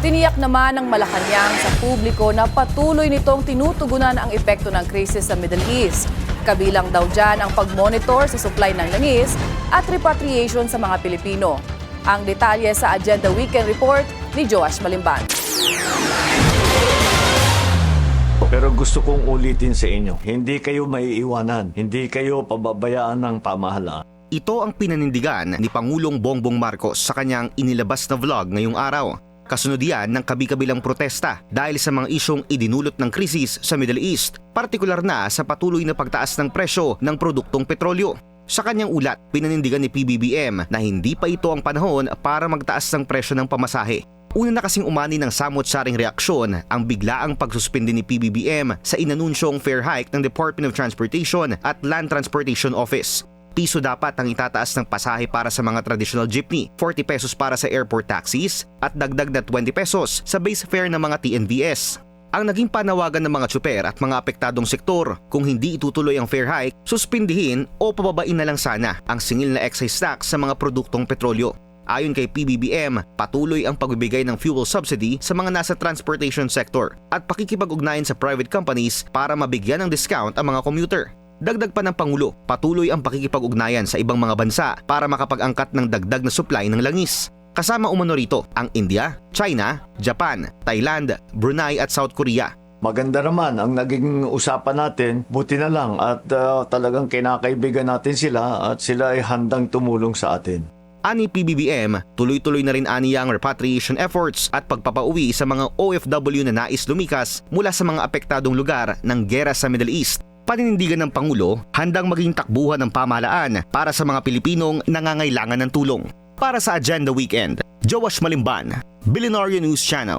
Tiniyak naman ng Malacanang sa publiko na patuloy nitong tinutugunan ang epekto ng krisis sa Middle East. Kabilang daw dyan ang pag-monitor sa supply ng langis at repatriation sa mga Pilipino. Ang detalye sa Agenda Weekend Report ni Joash Malimban. Pero gusto kong ulitin sa inyo, hindi kayo maiiwanan, hindi kayo pababayaan ng pamahalaan. Ito ang pinanindigan ni Pangulong Bongbong Marcos sa kanyang inilabas na vlog ngayong araw. Kasunod yan ng kabi-kabilang protesta dahil sa mga isyong idinulot ng krisis sa Middle East, partikular na sa patuloy na pagtaas ng presyo ng produktong petrolyo. Sa kanyang ulat, pinanindigan ni PBBM na hindi pa ito ang panahon para magtaas ng presyo ng pamasahe. Una na kasing umani ng samot-saring reaksyon ang biglaang pagsuspindi ni PBBM sa inanunsyong fare hike ng Department of Transportation at Land Transportation Office. Piso dapat ang itataas ng pasahe para sa mga traditional jeepney, 40 pesos para sa airport taxis at dagdag na 20 pesos sa base fare ng mga TNVS. Ang naging panawagan ng mga tsuper at mga apektadong sektor, kung hindi itutuloy ang fare hike, suspindihin o pababain na lang sana ang singil na excise tax sa mga produktong petrolyo. Ayon kay PBBM, patuloy ang pagbibigay ng fuel subsidy sa mga nasa transportation sector at pakikipag-ugnayan sa private companies para mabigyan ng discount ang mga commuter. Dagdag pa ng Pangulo, patuloy ang pakikipag-ugnayan sa ibang mga bansa para makapag-angkat ng dagdag na supply ng langis. Kasama umano rito ang India, China, Japan, Thailand, Brunei at South Korea. Maganda naman ang naging usapan natin, buti na lang at talagang kinakaibigan natin sila at sila ay handang tumulong sa atin. Ani PBBM, tuloy-tuloy na rin aniya ang repatriation efforts at pagpapauwi sa mga OFW na nais lumikas mula sa mga apektadong lugar ng gera sa Middle East. Paninindigan ng Pangulo, handang maging takbuhan ng pamahalaan para sa mga Pilipinong nangangailangan ng tulong. Para sa Agenda Weekend, Joash Malimban, Billionaire News Channel.